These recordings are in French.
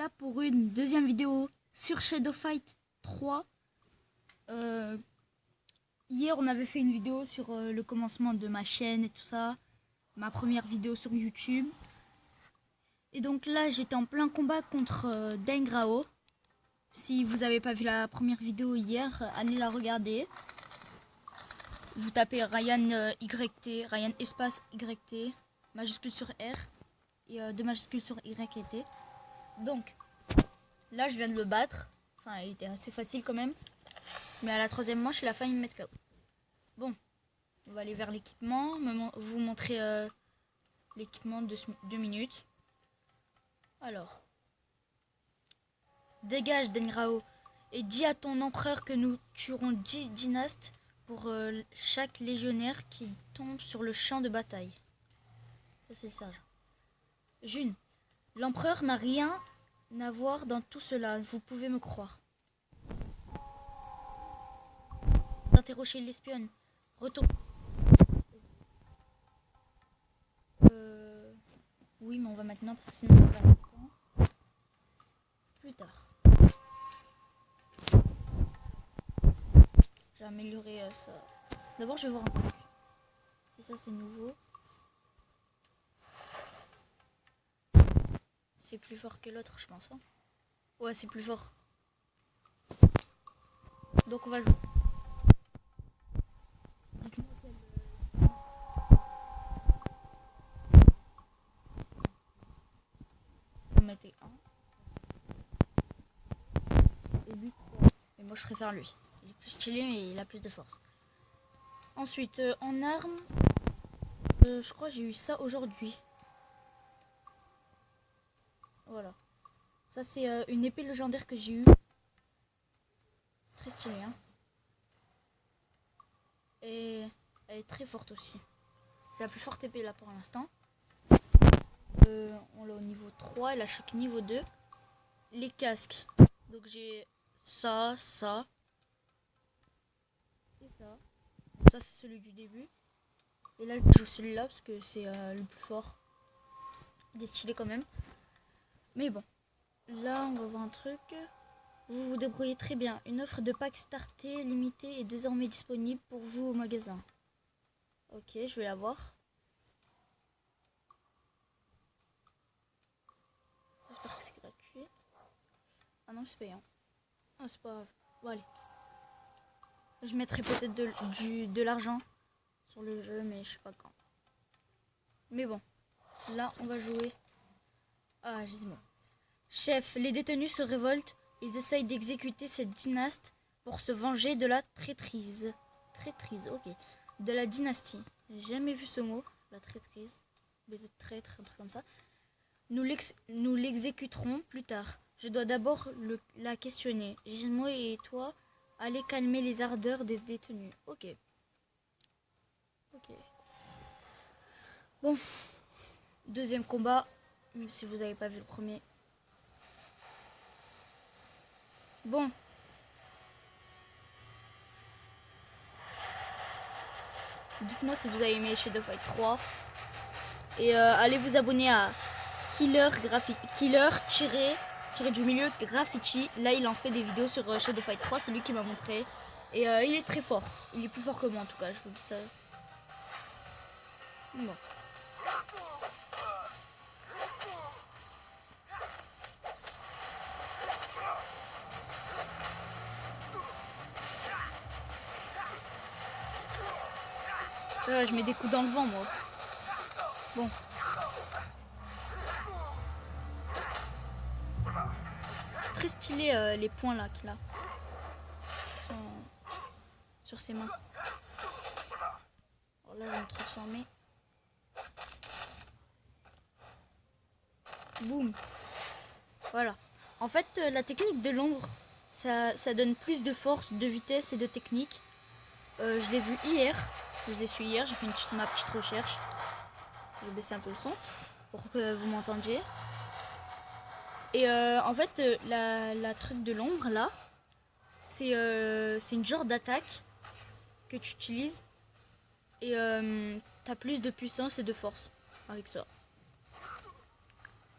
là pour une deuxième vidéo sur Shadow Fight 3. Hier on avait fait une vidéo sur le commencement de ma chaîne et tout ça. Ma première vidéo sur YouTube. Et donc là j'étais en plein combat contre Dengrao. Si vous n'avez pas vu la première vidéo hier, allez la regarder. Vous tapez Ryan YT, Ryan espace YT, majuscule sur R et 2 majuscules sur Y et T. Donc là je viens de le battre. Enfin il était assez facile quand même. Mais à la troisième manche il a failli me mettre KO. Bon, on va aller vers l'équipement, vous montrer l'équipement de 2 minutes. Alors, dégage Dengrao et dis à ton empereur que nous tuerons 10 dynastes pour chaque légionnaire qui tombe sur le champ de bataille. Ça c'est le sergent. June, l'empereur n'a rien à voir dans tout cela, vous pouvez me croire. Interroger l'espionne. Retourne. Oui, mais on va maintenant parce que sinon on va perdre le temps. Plus tard. J'ai amélioré ça. D'abord, je vais voir un truc. Si ça c'est nouveau. C'est plus fort que l'autre, je pense. Hein. Ouais, c'est plus fort. Donc on va le jouer. Mettez 1 et lui 3. Et moi je préfère lui. Il est plus stylé mais il a plus de force. Ensuite en armes, je crois que j'ai eu ça aujourd'hui. Voilà. Ça c'est une épée légendaire que j'ai eue. Très stylée hein. Et elle est très forte aussi. C'est la plus forte épée là pour l'instant. On l'a au niveau 3, elle a chaque niveau 2. Les casques. Donc j'ai ça, ça. Et ça. Ça c'est celui du début. Et là je joue celui-là parce que c'est le plus fort. Il est stylé quand même. Mais bon. Là on va voir un truc. Vous vous débrouillez très bien. Une offre de pack starté limitée est désormais disponible pour vous au magasin. Ok, je vais la voir. J'espère que c'est gratuit. Ah non, c'est payant. Ah, c'est pas grave. Bon, allez. Je mettrai peut-être de l'argent sur le jeu, mais je sais pas quand. Mais bon, là, on va jouer. Ah, j'ai dit bon. Chef, les détenus se révoltent. Ils essayent d'exécuter cette dynaste pour se venger de la traîtrise. Traîtrise, ok. De la dynastie. J'ai jamais vu ce mot, la traîtrise. Mais de traître, un truc comme ça. Nous l'exécuterons plus tard. Je dois d'abord la questionner. Gizmo et toi, allez calmer les ardeurs des détenus. Ok. Ok. Bon. Deuxième combat. Même si vous n'avez pas vu le premier. Bon. Dites-moi si vous avez aimé Shadow Fight 3. Et allez vous abonner à Killer du milieu Graffiti. Là il en fait des vidéos sur Shadow Fight 3. C'est lui qui m'a montré. Et il est très fort. Il est plus fort que moi en tout cas. Je vous dis ça. Bon. Je mets des coups dans le vent moi. Bon. Très stylé les points là qu'il a sur ses mains. Alors là je vais me transformer. Boum. Voilà. En fait la technique de l'ombre ça donne plus de force, de vitesse et de technique. Je l'ai vu hier. Je l'ai su hier, j'ai fait ma petite recherche. Je vais baisser un peu le son pour que vous m'entendiez. Et en fait, la truc de l'ombre là, c'est une genre d'attaque que tu utilises. Et t'as plus de puissance et de force avec ça.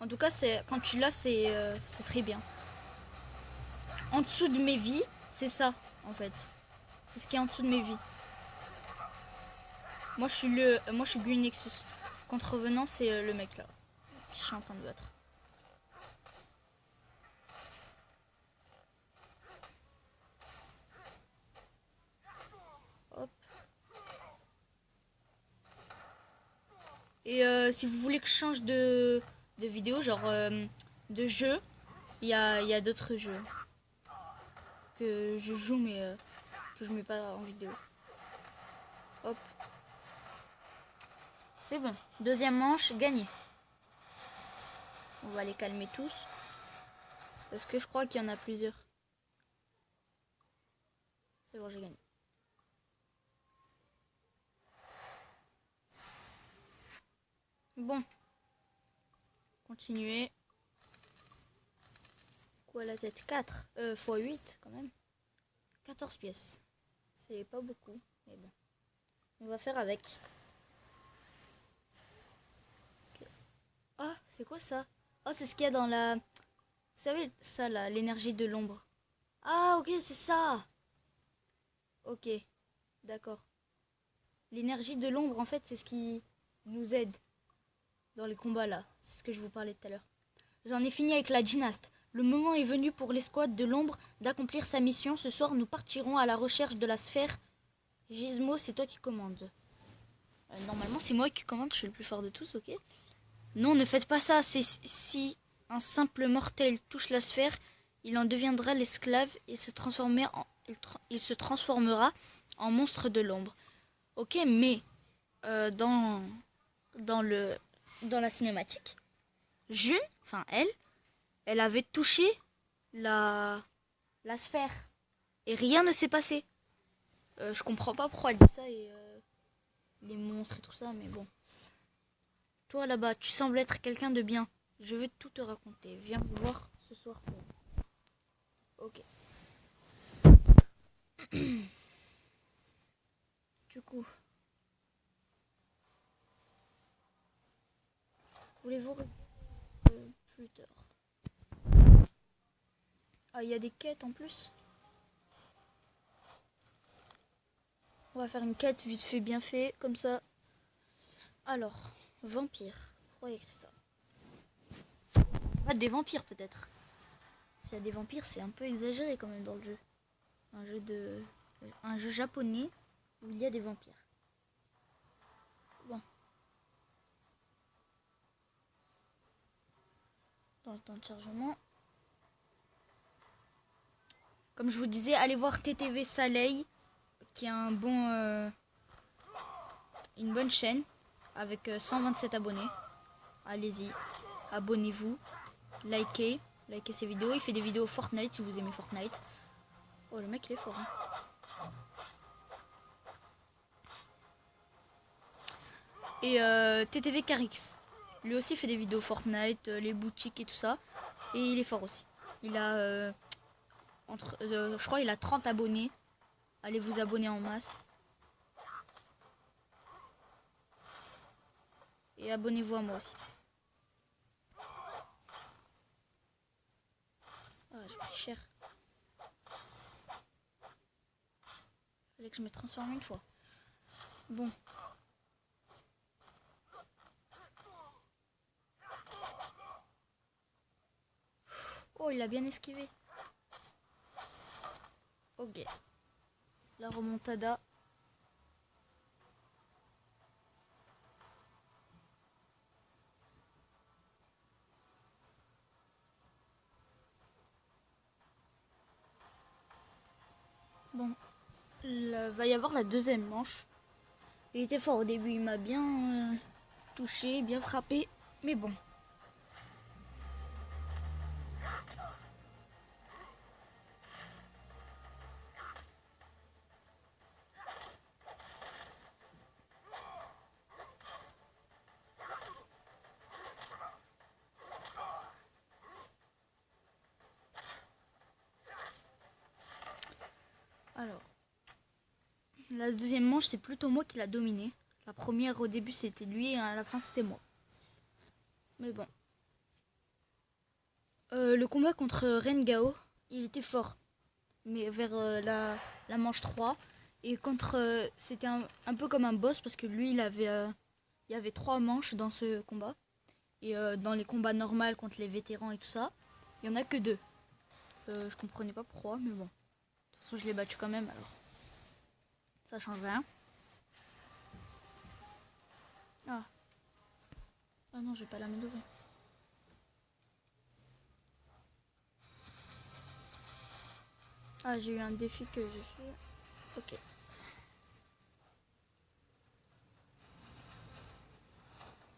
En tout cas, quand tu l'as, c'est très bien. En dessous de mes vies, c'est ça, en fait. C'est ce qui est en dessous de mes vies. Moi, je suis Green Nexus. Contrevenant, c'est le mec là. Que je suis en train de battre. Hop. Et si vous voulez que je change de vidéo, genre de jeu, il y a d'autres jeux que je joue mais que je mets pas en vidéo. Hop. C'est bon. Deuxième manche, gagné. On va les calmer tous. Parce que je crois qu'il y en a plusieurs. C'est bon, j'ai gagné. Bon. Continuer. Quoi la tête 4 x 8 quand même. 14 pièces. C'est pas beaucoup. Mais bon. On va faire avec. Okay. Ah, c'est quoi ça? Oh, c'est ce qu'il y a dans la... Vous savez, ça là, l'énergie de l'ombre. Ah, ok, c'est ça. Ok, d'accord. L'énergie de l'ombre, en fait, c'est ce qui nous aide dans les combats là. C'est ce que je vous parlais tout à l'heure. J'en ai fini avec la dynaste. Le moment est venu pour l'escouade de l'ombre d'accomplir sa mission. Ce soir, nous partirons à la recherche de la sphère. Gizmo, c'est toi qui commandes. Normalement, c'est moi qui commande. Je suis le plus fort de tous, ok? Non, ne faites pas ça. Si un simple mortel touche la sphère, il en deviendra l'esclave et il se transformera en monstre de l'ombre. Ok, mais dans la cinématique, June, enfin elle avait touché la sphère et rien ne s'est passé. Je comprends pas pourquoi elle dit ça et les monstres et tout ça, mais bon. Toi là-bas, tu sembles être quelqu'un de bien. Je vais tout te raconter. Viens me voir ce soir. Ok. Du coup, voulez-vous plus tard? Ah, il y a des quêtes en plus. On va faire une quête vite fait, bien fait, comme ça. Alors, vampire. Pourquoi il y a écrit ça? Ah, des vampires peut-être. S'il y a des vampires, c'est un peu exagéré quand même dans le jeu. Un jeu japonais où il y a des vampires. Bon. Dans le temps de chargement. Comme je vous disais, allez voir TTV Saleil, qui a une bonne chaîne avec 127 abonnés. Allez-y, abonnez-vous, likez ses vidéos. Il fait des vidéos Fortnite si vous aimez Fortnite. Oh, le mec il est fort. Hein. Et TTV Carix, lui aussi fait des vidéos Fortnite, les boutiques et tout ça. Et il est fort aussi. Il a je crois il a 30 abonnés. Allez vous abonner en masse. Et abonnez-vous à moi aussi. Ah, j'ai pris cher. Fallait que je me transforme une fois. Bon. Oh, il a bien esquivé. Ok. La remontada. Bon. Il va y avoir la deuxième manche. Il était fort au début. Il m'a bien touché, bien frappé. Mais bon. Alors, la deuxième manche, c'est plutôt moi qui l'a dominé. La première, au début, c'était lui et à la fin, c'était moi. Mais bon. Le combat contre Rengao, il était fort. Mais vers la manche 3. Et contre... c'était un peu comme un boss parce que lui, il y avait 3 manches dans ce combat. Et dans les combats normaux contre les vétérans et tout ça, il n'y en a que 2. Je comprenais pas pourquoi, mais bon. De toute façon, je l'ai battu quand même, alors. Ça change rien. Ah. Ah non, je vais pas l'améliorer. Ah, j'ai eu un défi que j'ai fait. Ok.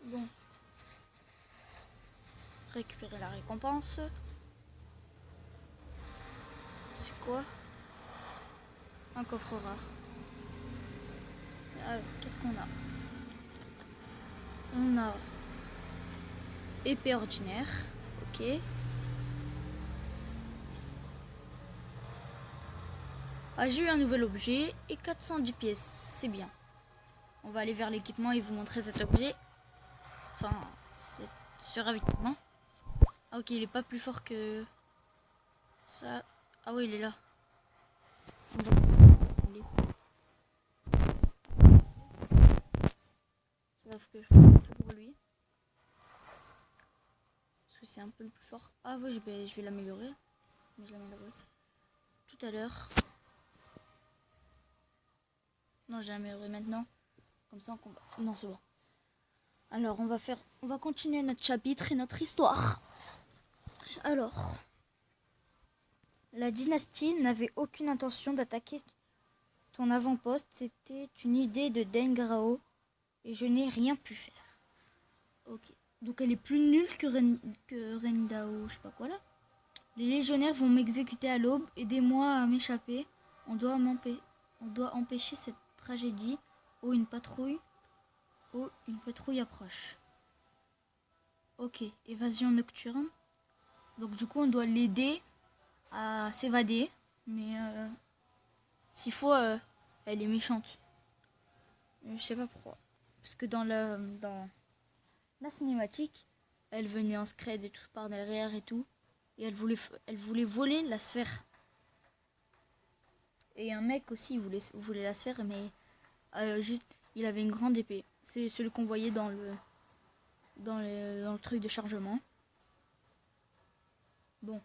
Bon. Récupérer la récompense. C'est quoi? Un coffre rare. Alors, qu'est-ce qu'on a? On a épée ordinaire. Ok. Ah, j'ai eu un nouvel objet et 410 pièces. C'est bien. On va aller vers l'équipement et vous montrer cet objet. Enfin, ce ravitaillement. Ah ok, il est pas plus fort que ça. Ah oui, il est là. Sauf que je fais pour lui. Parce que c'est un peu le plus fort. Ah oui, je vais l'améliorer. Mais je l'améliorerai tout à l'heure. Non, j'ai amélioré maintenant. Comme ça, on combat. Non, c'est bon. Alors, on va continuer notre chapitre et notre histoire. Alors, la dynastie n'avait aucune intention d'attaquer ton avant-poste. C'était une idée de Deng Grao et je n'ai rien pu faire. Ok. Donc elle est plus nulle que Rendao, je sais pas quoi là. Les légionnaires vont m'exécuter à l'aube. Aidez-moi à m'échapper. On doit empêcher cette tragédie. Oh, une patrouille. Oh, une patrouille approche. Ok, évasion nocturne. Donc du coup, on doit l'aider à s'évader. Mais s'il faut, elle est méchante. Je sais pas pourquoi. Parce que dans la cinématique, elle venait en scred et tout par derrière et tout. Et elle voulait voler la sphère. Et un mec aussi voulait la sphère, mais juste, il avait une grande épée. C'est celui qu'on voyait dans le truc de chargement. Bon.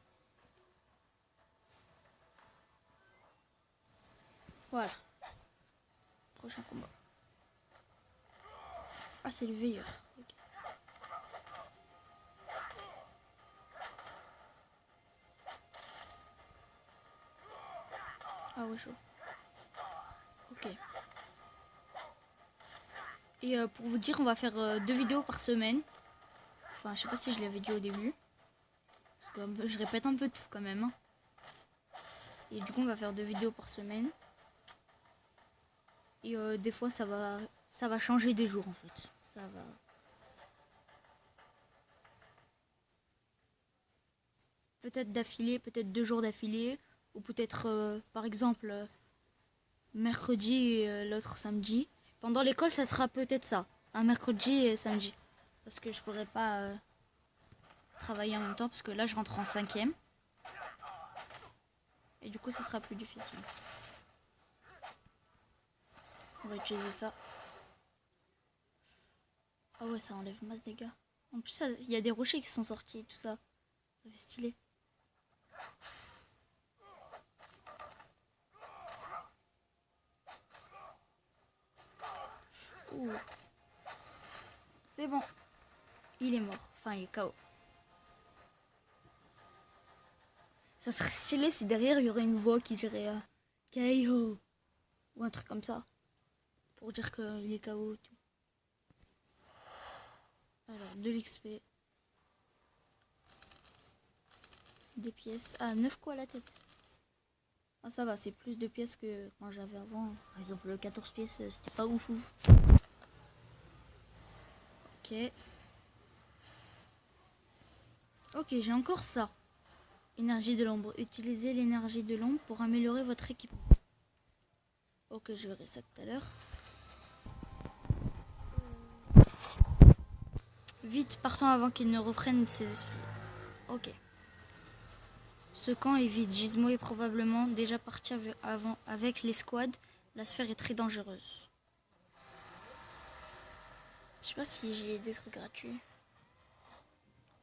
Voilà. Prochain combat. Ah, c'est le veilleur. Okay. Ah ouais, chaud. Ok. Et pour vous dire, on va faire 2 vidéos par semaine. Enfin, je sais pas si je l'avais dit au début. Parce que je répète un peu tout quand même. Hein. Et du coup, on va faire 2 vidéos par semaine. Et des fois, ça va changer des jours en fait. Ça va. Peut-être d'affilée, peut-être 2 jours d'affilée. Ou peut-être, par exemple, mercredi et l'autre samedi. Pendant l'école, ça sera peut-être ça. Un mercredi et samedi. Parce que je pourrais pas travailler en même temps. Parce que là, je rentre en 5e. Et du coup, ça sera plus difficile. On va utiliser ça. Ah ouais, ça enlève masse dégâts. En plus, il y a des rochers qui sont sortis et tout ça. Ça fait stylé. Ouh. C'est bon. Il est mort. Enfin, il est KO. Ça serait stylé si derrière, il y aurait une voix qui dirait KO. Ou un truc comme ça. Pour dire qu'il est KO et tout. Alors, de l'XP. Des pièces. Ah, 9 quoi la tête. Ah, ça va, c'est plus de pièces que quand j'avais avant. Par exemple, 14 pièces, c'était pas ouf. Ok. Ok, j'ai encore ça. Énergie de l'ombre. Utilisez l'énergie de l'ombre pour améliorer votre équipement. Ok, je verrai ça tout à l'heure. Vite, partons avant qu'il ne refrène ses esprits. Ok. Ce camp est vide. Gizmo est probablement déjà parti avec les squads. La sphère est très dangereuse. Je sais pas si j'ai des trucs gratuits.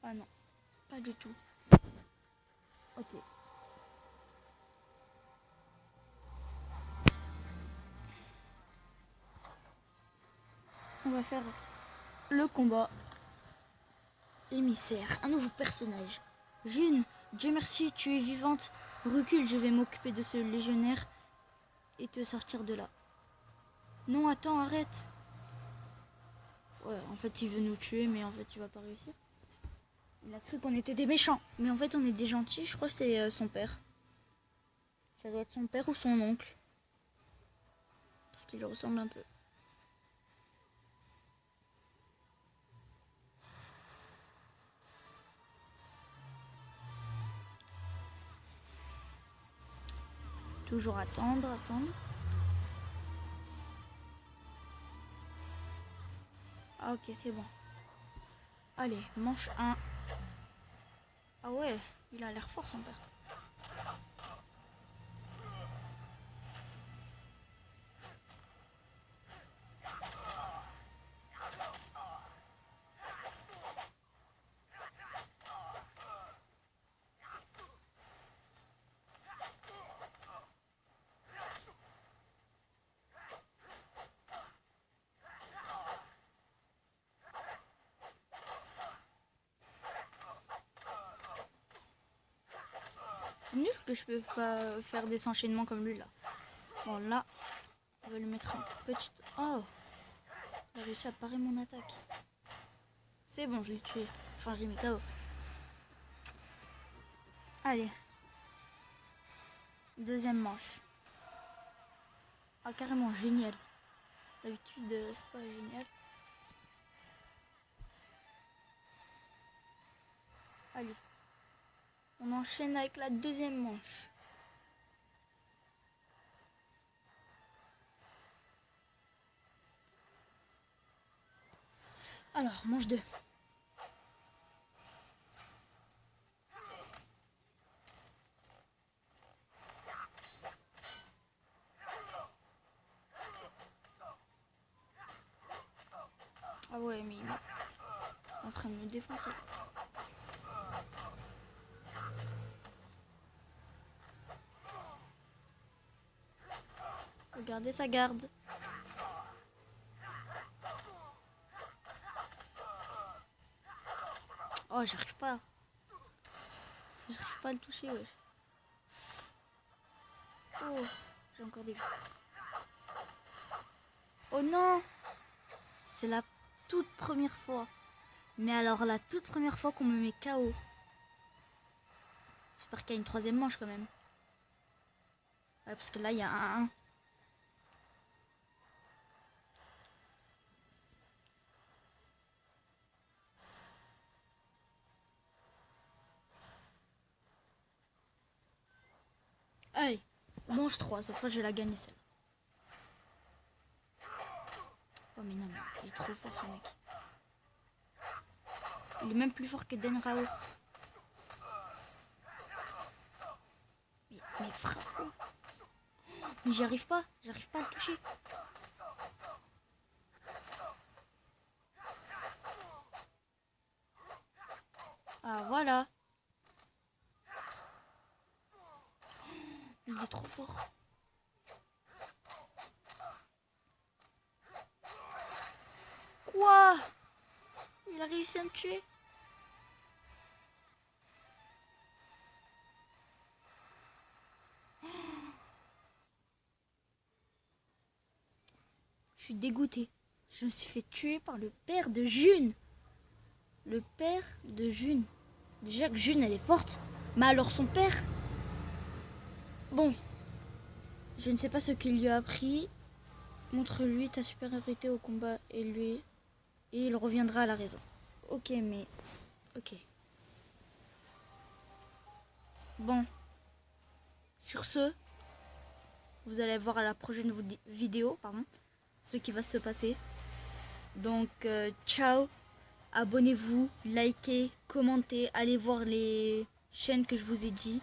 Ah non, pas du tout. Ok. On va faire le combat. Émissaire, un nouveau personnage. June, Dieu merci, tu es vivante. Recule, je vais m'occuper de ce légionnaire et te sortir de là. Non, attends, arrête. Ouais, en fait, il veut nous tuer, mais en fait, il va pas réussir. Il a cru qu'on était des méchants, mais en fait, on est des gentils. Je crois que c'est son père. Ça doit être son père ou son oncle. Parce qu'il lui ressemble un peu. Toujours attendre. Ah ok, c'est bon. Allez, manche 1. Ah ouais, il a l'air fort son père. C'est nul que je peux pas faire des enchaînements comme lui là. Bon là, on va lui mettre une petite... Oh, il a réussi à parer mon attaque. C'est bon, je l'ai tué. Enfin, je l'ai mis KO. Allez. Deuxième manche. Ah, carrément, génial. D'habitude, c'est pas génial. Allez. On enchaîne avec la deuxième manche. Alors, manche 2. Ah ouais, mais il est en train de me défoncer. Regardez sa garde. Oh, j'arrive pas. J'arrive pas à le toucher, ouais. Oh, j'ai encore des vies. Oh non! C'est la toute première fois. Mais alors la toute première fois qu'on me met KO. J'espère qu'il y a une troisième manche quand même. Ouais, parce que là, il y a un 1. Allez, manche 3. Cette fois, je vais la gagner celle-là. Oh mais non, mais il est trop fort ce mec. Il est même plus fort que Den Rao. Mais frappe-le. Mais j'arrive pas à le toucher. Ah voilà. Il est trop fort. Quoi? Il a réussi à me tuer. Je suis dégoûtée. Je me suis fait tuer par le père de June. Le père de June. Déjà que June, elle est forte. Mais alors son père... Bon. Je ne sais pas ce qu'il lui a appris. Montre-lui ta supériorité au combat et lui... Et il reviendra à la raison. Ok, mais... Ok. Bon. Sur ce, vous allez voir à la prochaine vidéo, ce qui va se passer. Donc, ciao. Abonnez-vous, likez, commentez, allez voir les chaînes que je vous ai dit.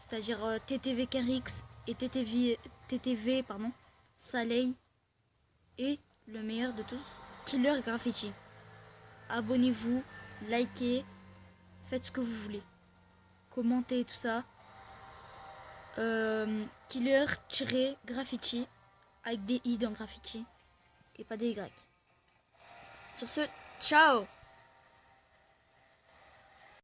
c'est-à-dire TTV Carix et TTV pardon, Saleh, et le meilleur de tous, Killer Graffiti. Abonnez-vous, likez, faites ce que vous voulez. Commentez tout ça. Killer-graffiti avec des i dans graffiti et pas des y. Sur ce, ciao.